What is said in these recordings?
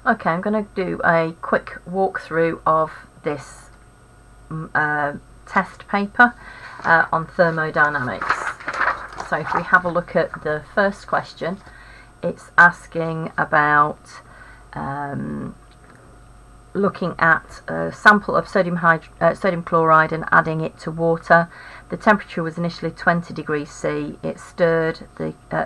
Okay, I'm going to do a quick walkthrough of this test paper on thermodynamics. So if we have a look at the first question, it's asking about looking at a sample of sodium chloride and adding it to water. The temperature was initially 20 degrees C. It stirred,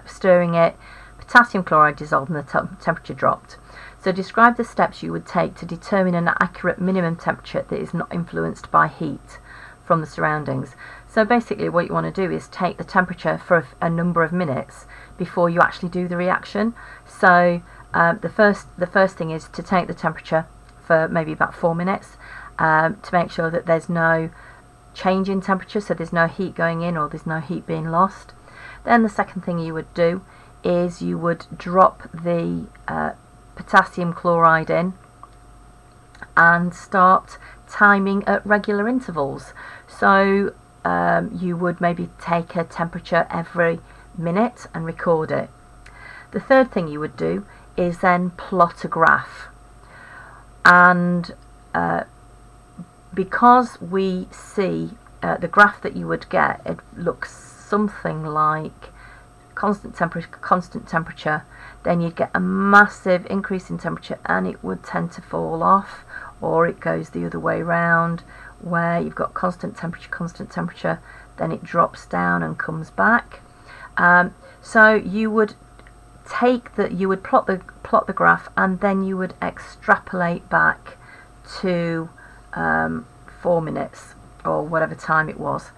stirring it, potassium chloride dissolved and the temperature dropped. So describe the steps you would take to determine an accurate minimum temperature that is not influenced by heat from the surroundings. So basically what you want to do is take the temperature for a number of minutes before you actually do the reaction. So the first thing is to take the temperature for maybe about 4 minutes to make sure that there's no change in temperature, so there's no heat going in or there's no heat being lost. Then the second thing you would do is you would drop the potassium chloride in and start timing at regular intervals. So you would maybe take a temperature every minute and record it. The third thing you would do is then plot a graph, and because we see the graph that you would get, it looks something like constant temperature, then you'd get a massive increase in temperature and it would tend to fall off, or it goes the other way around where you've got constant temperature, then it drops down and comes back. So you would plot the graph, and then you would extrapolate back to 4 minutes or whatever time it was.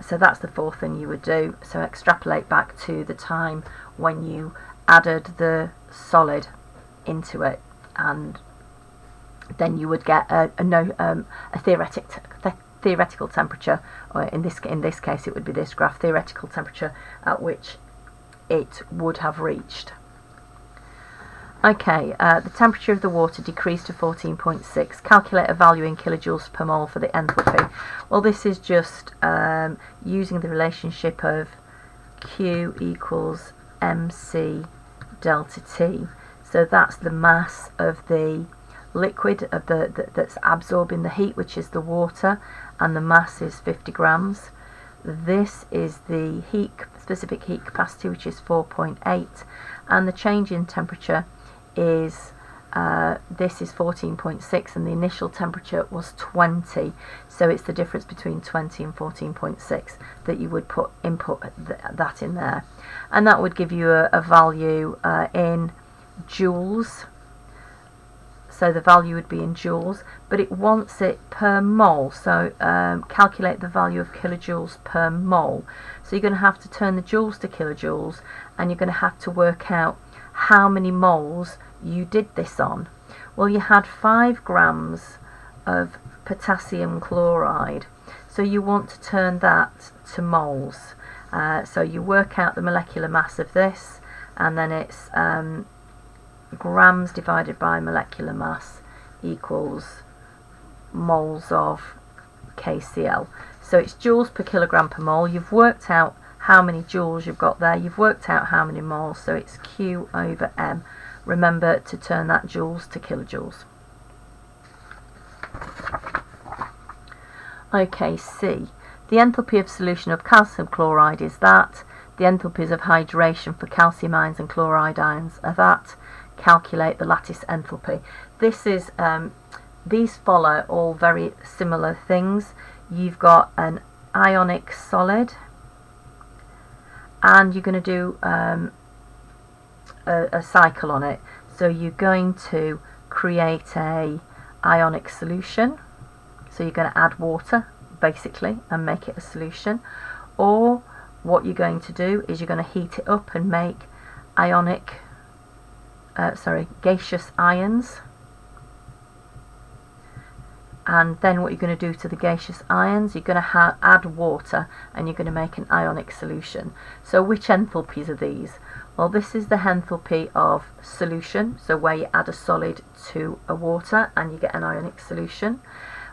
So that's the fourth thing you would do. So extrapolate back to the time when you added the solid into it, and then you would get a theoretical temperature, or in this case it would be this graph, theoretical temperature at which it would have reached. Okay, the temperature of the water decreased to 14.6. Calculate a value in kilojoules per mole for the enthalpy. Well, this is just using the relationship of Q equals mc delta T. So that's the mass of the liquid that's absorbing the heat, which is the water, and the mass is 50 grams. This is the specific heat capacity, which is 4.8, and the change in temperature is this is 14.6, and the initial temperature was 20, so it's the difference between 20 and 14.6 that you would input that in there, and that would give you a value in joules. So the value would be in joules, but it wants it per mole, so calculate the value of kilojoules per mole. So you're going to have to turn the joules to kilojoules, and you're going to have to work out how many moles you did this on. Well, you had 5 grams of potassium chloride, so you want to turn that to moles. So you work out the molecular mass of this, and then it's grams divided by molecular mass equals moles of KCl. So it's joules per kilogram per mole. You've worked out how many joules you've got there, you've worked out how many moles, so it's Q over M. Remember to turn that joules to kilojoules. Okay, C. The enthalpy of solution of calcium chloride is that. The enthalpies of hydration for calcium ions and chloride ions are that. Calculate the lattice enthalpy. This is these follow all very similar things. You've got an ionic solid, and you're going to do a cycle on it. So you're going to create a ionic solution, so you're going to add water basically and make it a solution, or what you're going to do is you're going to heat it up and make gaseous ions, and then what you're going to do to the gaseous ions, you're going to add water, and you're going to make an ionic solution. So which enthalpies are these? Well, this is the enthalpy of solution, so where you add a solid to a water and you get an ionic solution.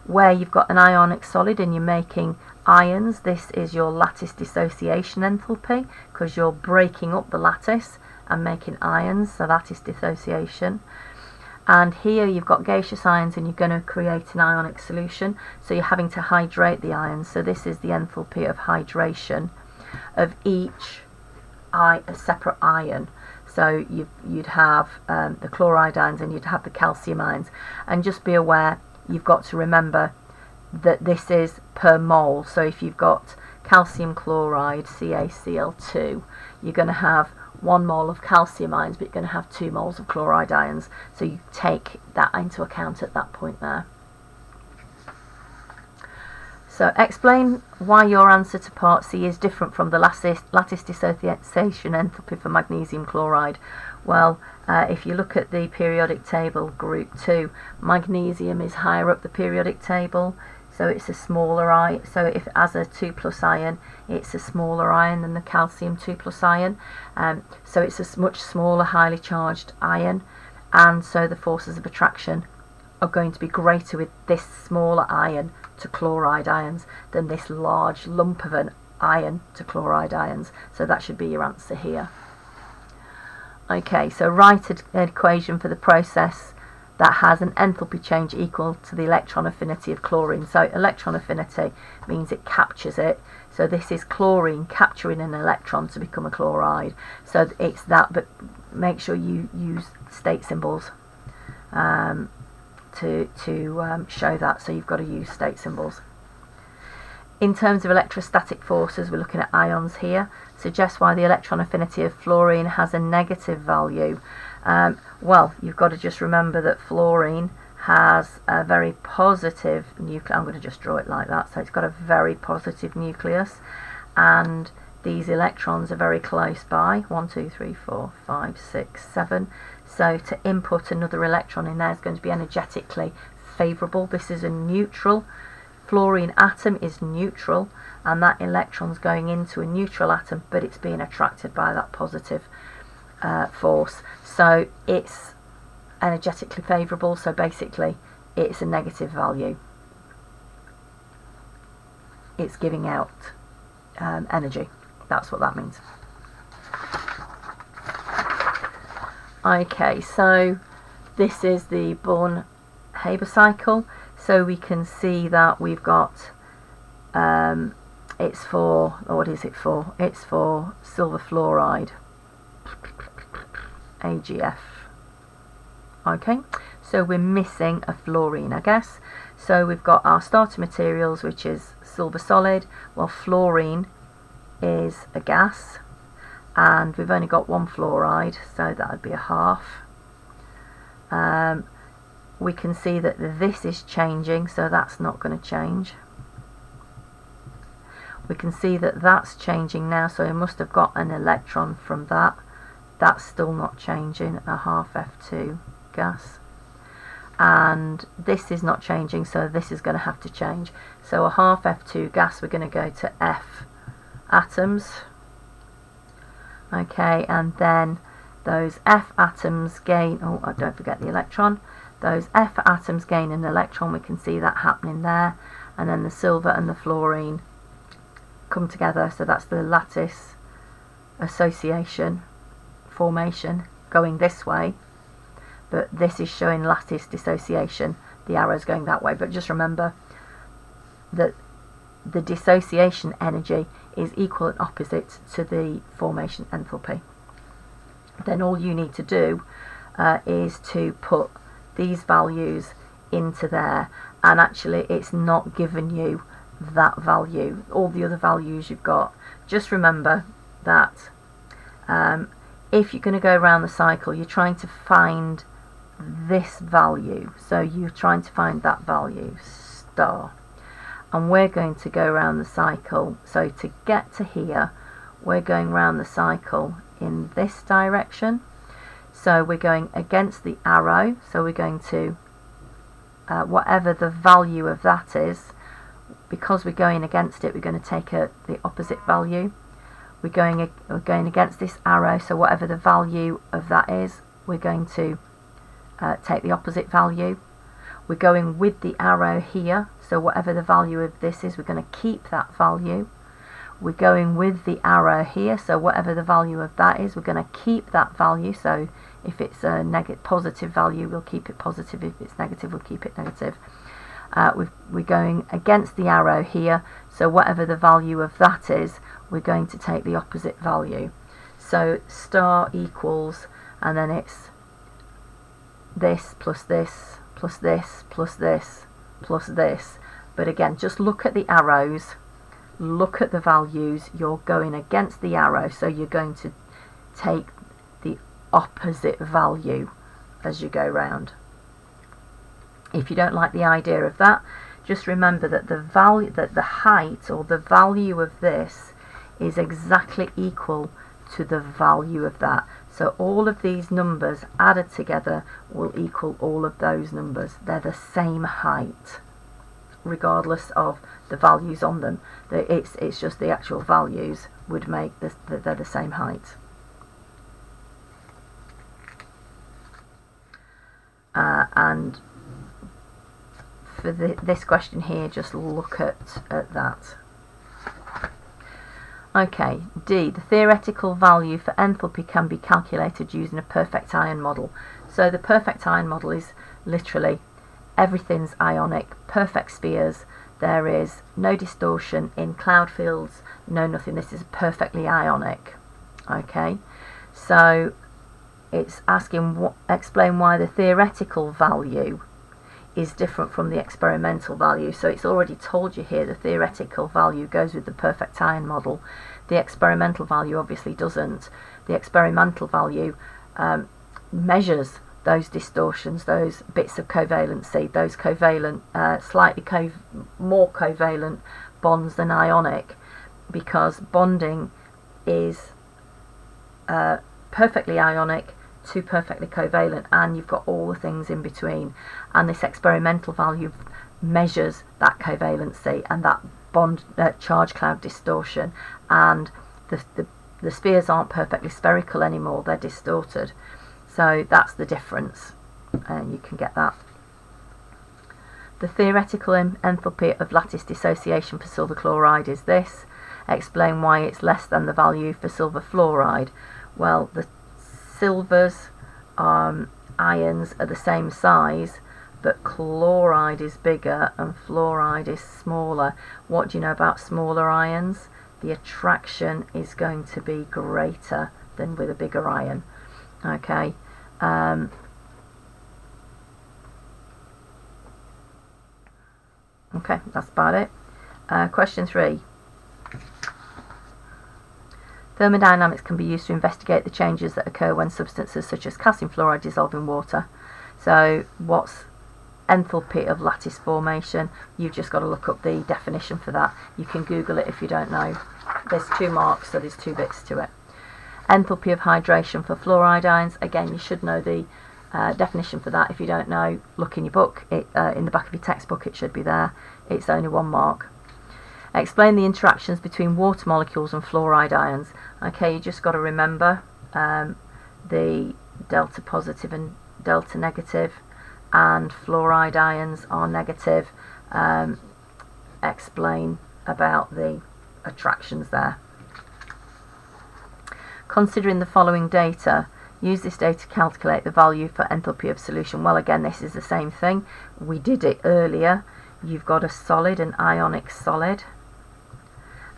Where you've got an ionic solid and you're making ions, this is your lattice dissociation enthalpy, because you're breaking up the lattice and making ions, so lattice dissociation. And here you've got gaseous ions and you're going to create an ionic solution, so you're having to hydrate the ions. So this is the enthalpy of hydration of each separate ion. So you'd have the chloride ions and you'd have the calcium ions, and just be aware, you've got to remember that this is per mole. So if you've got calcium chloride, CaCl2, you're going to have 1 mole of calcium ions, but you're going to have 2 moles of chloride ions. So you take that into account at that point there. So explain why your answer to part C is different from the lattice dissociation enthalpy for magnesium chloride. Well, if you look at the periodic table, group 2, magnesium is higher up the periodic table, so it's a smaller ion. So if it has a 2+ ion, it's a smaller ion than the calcium 2+ ion. So it's a much smaller, highly charged ion, and so the forces of attraction are going to be greater with this smaller ion to chloride ions than this large lump of an ion to chloride ions. So that should be your answer here. Okay, so write an equation for the process that has an enthalpy change equal to the electron affinity of chlorine. So electron affinity means it captures it. So this is chlorine capturing an electron to become a chloride. So it's that, but make sure you use state symbols to show that. So you've got to use state symbols. In terms of electrostatic forces, we're looking at ions here. Suggest why the electron affinity of fluorine has a negative value. Well, you've got to just remember that fluorine has a very positive nucleus. I'm going to just draw it like that. So it's got a very positive nucleus, and these electrons are very close by. 1, 2, 3, 4, 5, 6, 7. So to input another electron in there is going to be energetically favourable. This is a neutral. Fluorine atom is neutral, and that electron's going into a neutral atom, but it's being attracted by that positive force. So it's energetically favourable, so basically it's a negative value. It's giving out energy. That's what that means. Okay, so this is the Born-Haber cycle. So we can see that we've got it's for, what is it for? It's for silver fluoride, AgF. Okay, so we're missing a fluorine, I guess. So we've got our starter materials, which is silver solid. Well, fluorine is a gas, and we've only got 1 fluoride, so that would be a half. We can see that this is changing, so that's not going to change. We can see that that's changing now, so it must have got an electron from that. That's still not changing, a half F2 gas. And this is not changing, so this is going to have to change. So a half F2 gas, we're going to go to F atoms. Okay, and then those F atoms gain, oh, don't forget the electron. Those F atoms gain an electron, we can see that happening there, and then the silver and the fluorine come together, so that's the lattice association formation going this way, but this is showing lattice dissociation, the arrow's going that way. But just remember that the dissociation energy is equal and opposite to the formation enthalpy. Then all you need to do is to put these values into there, and actually it's not given you that value. All the other values you've got. Just remember that if you're going to go around the cycle, you're trying to find this value, so you're trying to find that value star, and we're going to go around the cycle. So to get to here, we're going around the cycle in this direction. So we're going against the arrow, so we're going to whatever the value of that is, because we're going against it, we're going to take the opposite value. We're going against this arrow, so whatever the value of that is, we're going to take the opposite value. We're going with the arrow here, so whatever the value of this is, we're going to keep that value. we're going with the arrow here, so whatever the value of that is, we're going to keep that value. So if it's a positive value, we'll keep it positive. If it's negative, we'll keep it negative. We're going against the arrow here, so whatever the value of that is, we're going to take the opposite value. So star equals, and then it's this plus this plus this plus this plus this. But again, just look at the arrows, look at the values. You're going against the arrow, so you're going to take the opposite value as you go round. If you don't like the idea of that, just remember that the height or the value of this is exactly equal to the value of that. So all of these numbers added together will equal all of those numbers. They're the same height, regardless of the values on them. It's just the actual values would make this, they're the same height. And for this question here, just look at that. Okay, D. The theoretical value for enthalpy can be calculated using a perfect ion model. So the perfect ion model is literally everything's ionic, perfect spheres. There is no distortion in cloud fields, no nothing. This is perfectly ionic. Okay, so it's asking explain why the theoretical value is different from the experimental value. So it's already told you here the theoretical value goes with the perfect ion model. The experimental value obviously doesn't. The experimental value measures those distortions, those bits of covalency, those covalent, slightly more covalent bonds than ionic, because bonding is perfectly ionic to perfectly covalent, and you've got all the things in between. And this experimental value measures that covalency and that bond charge cloud distortion, and the spheres aren't perfectly spherical anymore, they're distorted. So that's the difference, and you can get that. The theoretical enthalpy of lattice dissociation for silver chloride is this. Explain why it's less than the value for silver fluoride. Well, the silver's ions are the same size, but chloride is bigger and fluoride is smaller. What do you know about smaller ions? The attraction is going to be greater than with a bigger ion. Okay. Okay, that's about it. Question 3. Thermodynamics can be used to investigate the changes that occur when substances such as calcium fluoride dissolve in water. So what's enthalpy of lattice formation? You've just got to look up the definition for that. You can Google it if you don't know. There's 2 marks, so there's 2 bits to it. Enthalpy of hydration for fluoride ions. Again, you should know the definition for that. If you don't know, look in your book. In the back of your textbook it should be there. It's only 1 mark. Explain the interactions between water molecules and fluoride ions. Okay, you just got to remember the delta positive and delta negative, and fluoride ions are negative. Explain about the attractions there. Considering the following data, use this data to calculate the value for enthalpy of solution. Well, again, this is the same thing. We did it earlier. You've got a solid, an ionic solid,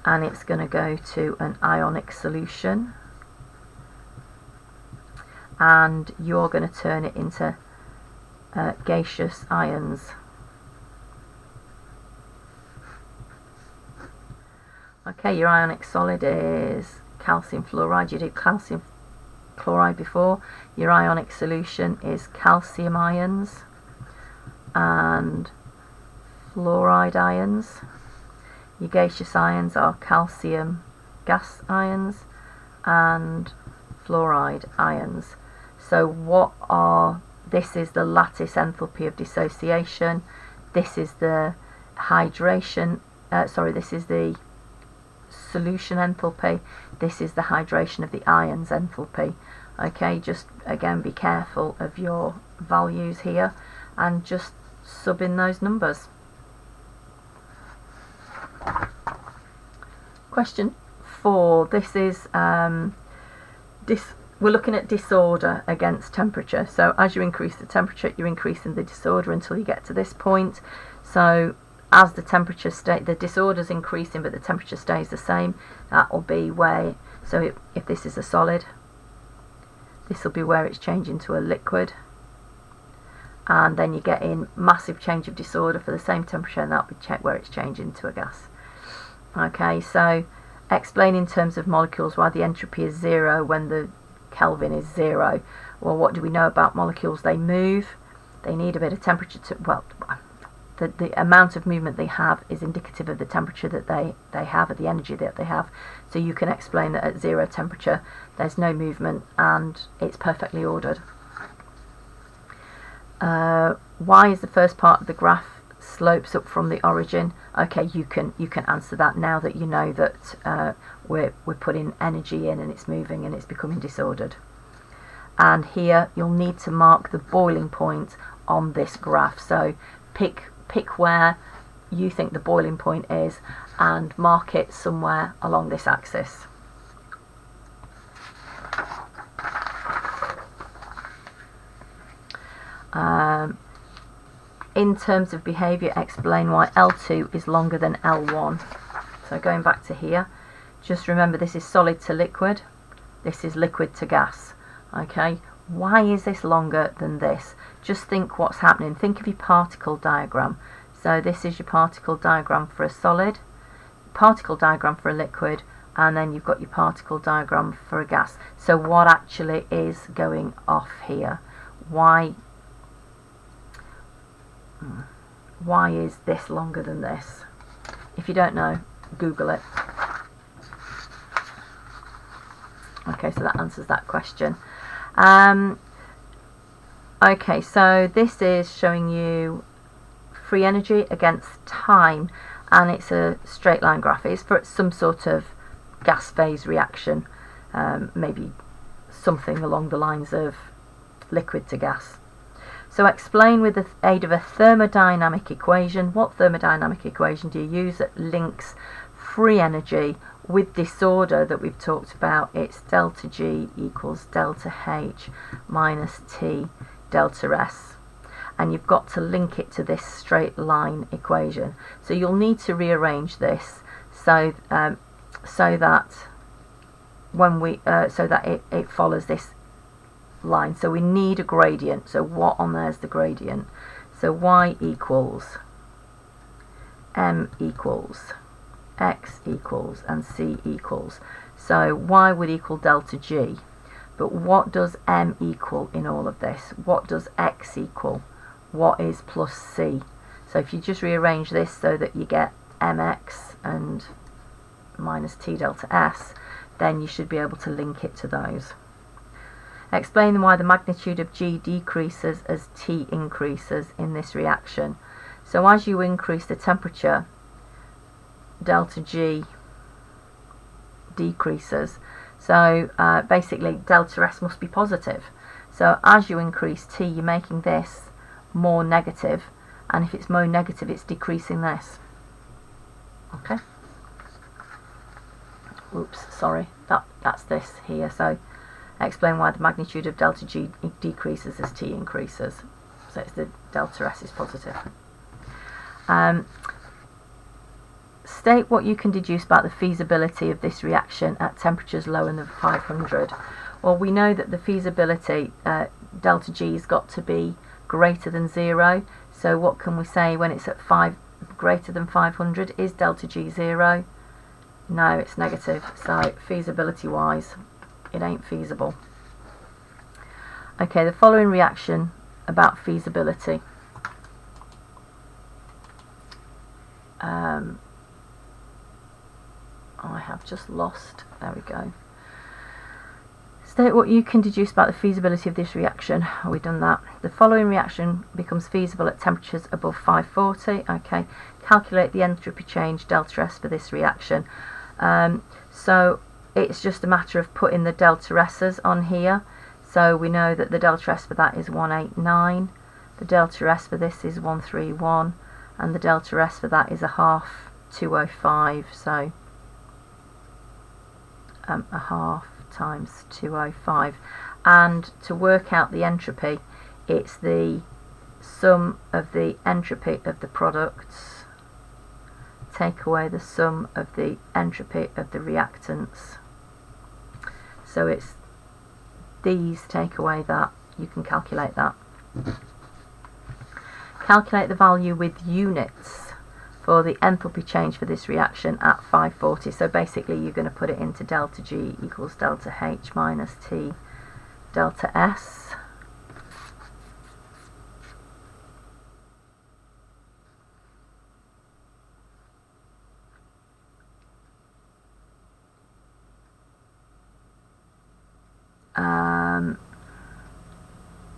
and it's going to go to an ionic solution, and you're going to turn it into gaseous ions. Okay, your ionic solid is calcium fluoride. You did calcium chloride before. Your ionic solution is calcium ions and fluoride ions. Your gaseous ions are calcium gas ions and fluoride ions. So this is the lattice enthalpy of dissociation. This is the this is the solution enthalpy. This is the hydration of the ions enthalpy. Okay, just again be careful of your values here and just sub in those numbers. Question 4. This is we're looking at disorder against temperature. So as you increase the temperature, you're increasing the disorder until you get to this point. So as the temperature the disorder's increasing but the temperature stays the same, that will be where, so if this is a solid, this will be where it's changing to a liquid, and then you get in massive change of disorder for the same temperature, and that'll be where it's changing to a gas. Okay, so explain in terms of molecules why the entropy is 0 when the Kelvin is 0. Well, what do we know about molecules? They move, they need a bit of temperature to, well, the amount of movement they have is indicative of the temperature that they have, of the energy that they have. So you can explain that at 0 temperature there's no movement and it's perfectly ordered. Why is the first part of the graph slopes up from the origin? Okay, you can answer that now that you know that we're putting energy in and it's moving and it's becoming disordered. And here you'll need to mark the boiling point on this graph. So pick where you think the boiling point is and mark it somewhere along this axis. In terms of behaviour, explain why L2 is longer than L1. So going back to here, just remember this is solid to liquid, this is liquid to gas. Okay, why is this longer than this? Just think what's happening. Think of your particle diagram. So this is your particle diagram for a solid, particle diagram for a liquid, and then you've got your particle diagram for a gas. So what actually is going off here? Why is this longer than this? If you don't know, Google it. Okay, so that answers that question. Okay, so this is showing you free energy against time, and it's a straight line graph. It's for some sort of gas phase reaction, maybe something along the lines of liquid to gas. So explain with the aid of a thermodynamic equation. What thermodynamic equation do you use that links free energy with disorder that we've talked about? It's delta G equals delta H minus T delta S. And you've got to link it to this straight line equation. So you'll need to rearrange this so that when we it follows this line. So we need a gradient. So what on there is the gradient? So y equals m equals x equals and c equals. So y would equal delta G, but what does m equal in all of this? What does x equal? What is plus c? So if you just rearrange this so that you get mx and minus t delta s, then you should be able to link it to those. Explain why the magnitude of G decreases as T increases in this reaction. So as you increase the temperature, delta G decreases. So basically delta S must be positive. So as you increase T, you're making this more negative, and if it's more negative, it's decreasing this. Okay. Oops, sorry. That's this here. So explain why the magnitude of delta G decreases as T increases. So it's the delta S is positive. State what you can deduce about the feasibility of this reaction at temperatures lower than 500. Well, we know that the feasibility, delta G has got to be greater than 0. So what can we say when it's at greater than 500? Is delta G 0? No, it's negative. So feasibility wise, it ain't feasible. Okay, the following reaction about feasibility. I have just lost, there we go. State what you can deduce about the feasibility of this reaction. We've done that. The following reaction becomes feasible at temperatures above 540. Okay, calculate the entropy change delta S for this reaction. So it's just a matter of putting the delta S's on here. So we know that the delta S for that is 189, the delta S for this is 131, and the delta S for that is a half 205. So a half times 205, and to work out the entropy, it's the sum of the entropy of the products take away the sum of the entropy of the reactants. So it's these take away that. You can calculate that. Calculate the value with units for the enthalpy change for this reaction at 540. So basically you're going to put it into delta G equals delta H minus T delta S.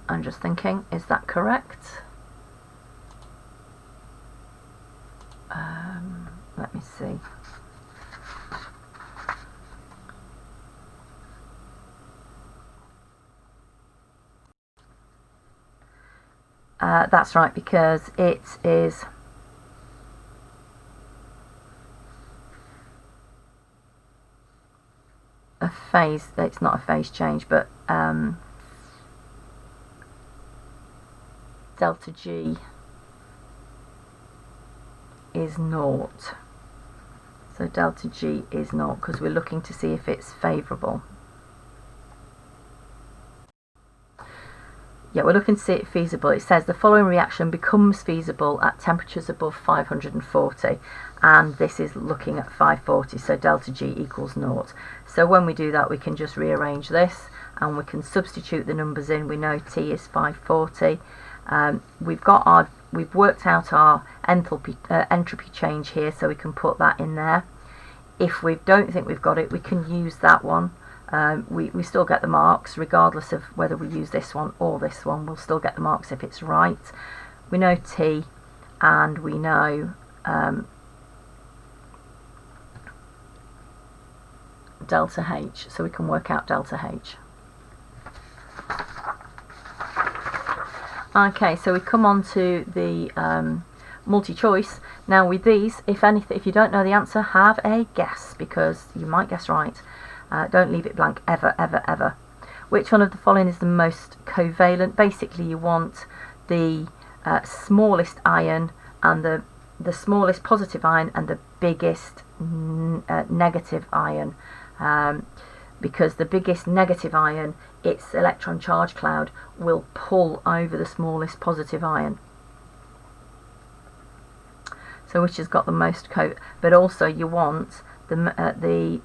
I'm just thinking, is that correct? Let me see. That's right, because it is a phase. It's not a phase change, but delta G is naught. So delta G is naught because we're looking to see if it's favourable. Yeah, we're looking to see it feasible. It says the following reaction becomes feasible at temperatures above 540, and this is looking at 540, so delta G equals naught. So when we do that, we can just rearrange this and we can substitute the numbers in. We know T is 540. We've worked out our entropy change here, so we can put that in there. If we don't think we've got it, we can use that one. We still get the marks regardless of whether we use this one or this one. We'll still get the marks if it's right. We know T and we know delta H, so we can work out delta H. Okay, so we come on to the multi-choice. Now with these, if you don't know the answer, have a guess, because you might guess right. Don't leave it blank ever, ever, ever. Which one of the following is the most covalent? Basically you want the smallest ion and the smallest positive ion and the biggest negative ion. Because the biggest negative ion, its electron charge cloud will pull over the smallest positive ion. So which has got the most but also you want the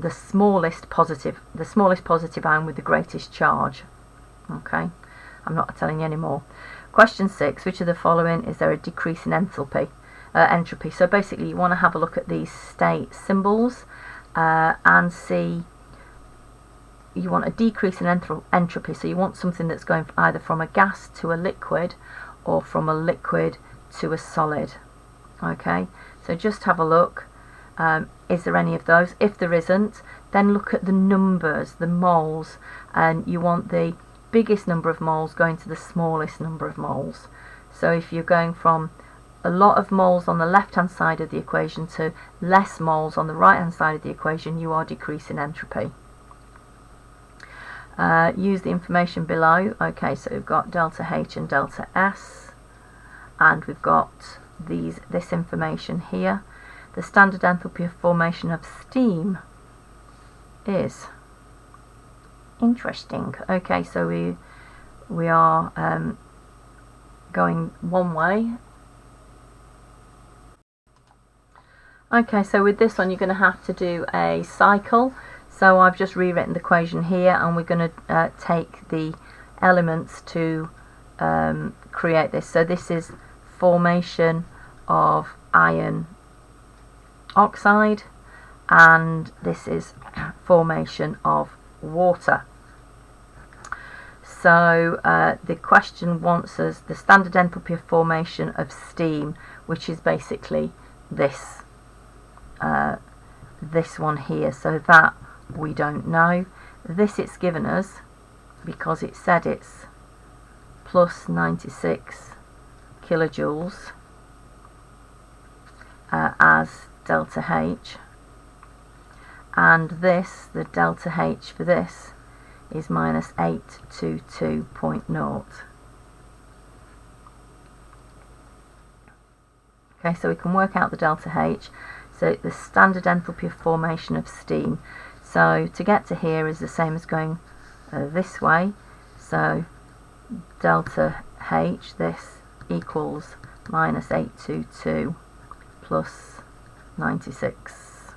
smallest positive ion with the greatest charge. Okay, I'm not telling you any more. Question 6, which of the following is there a decrease in entropy? So basically you want to have a look at these state symbols and see, you want a decrease in entropy, so you want something that's going either from a gas to a liquid or from a liquid to a solid. Okay, so just have a look. Is there any of those? If there isn't, then look at the numbers, the moles, and you want the biggest number of moles going to the smallest number of moles. So if you're going from a lot of moles on the left hand side of the equation to less moles on the right hand side of the equation, you are decreasing entropy. Use the information below. Okay, so we've got delta H and delta S, and we've got this information here. The standard enthalpy of formation of steam is interesting. Okay, so we are going one way. Okay, so with this one you're going to have to do a cycle. So I've just rewritten the equation here, and we're going to take the elements to create this. So this is formation of iron oxide, and this is formation of water. So the question wants us the standard enthalpy of formation of steam, which is basically this one here. So that we don't know. This it's given us because it said it's plus 96 kilojoules as delta H, and this, the delta H for this, is minus 822.0. Okay, so we can work out the delta H. So the standard enthalpy of formation of steam. So to get to here is the same as going this way. So delta H, this equals minus 822 plus 96.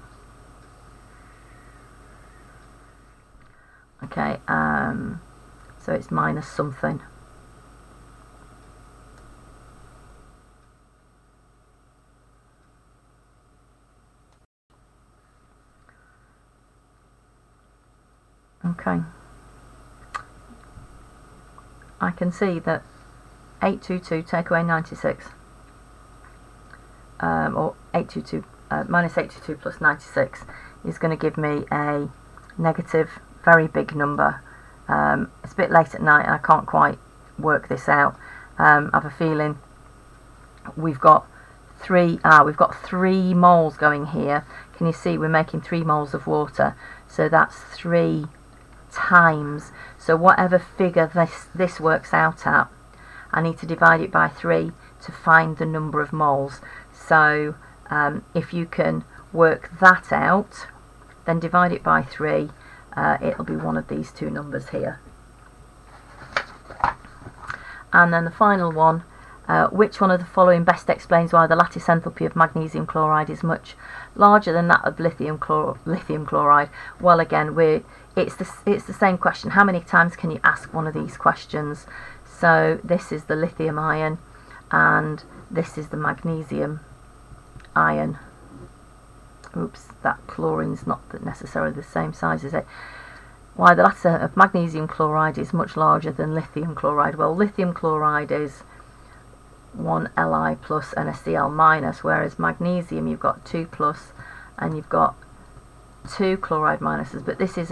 Okay, so it's minus something. Okay, I can see that 822 take away 96, or 822 minus 822 plus 96 is going to give me a negative, very big number. It's a bit late at night and I can't quite work this out. I have a feeling we've got three moles going here. Can you see we're making 3 moles of water, so that's 3 times. So whatever figure this works out at, I need to divide it by 3 to find the number of moles. So if you can work that out, then divide it by 3. It'll be one of these two numbers here. And then the final one, which one of the following best explains why the lattice enthalpy of magnesium chloride is much larger than that of lithium chloride? Well, again, it's the same question. How many times can you ask one of these questions? So this is the lithium ion and this is the magnesium ion. Oops, that chlorine's not necessarily the same size, is it? Why the latter of magnesium chloride is much larger than lithium chloride? Well, lithium chloride is 1 Li plus and a Cl minus, whereas magnesium you've got 2 plus and you've got 2 chloride minuses. But this is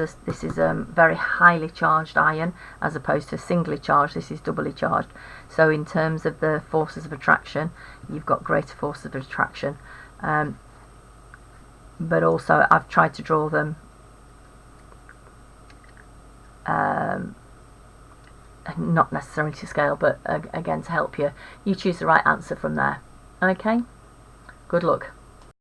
a very highly charged ion as opposed to singly charged. This is doubly charged. So in terms of the forces of attraction, you've got greater forces of attraction. But also I've tried to draw them not necessarily to scale, but again to help you choose the right answer from there. Okay, good luck.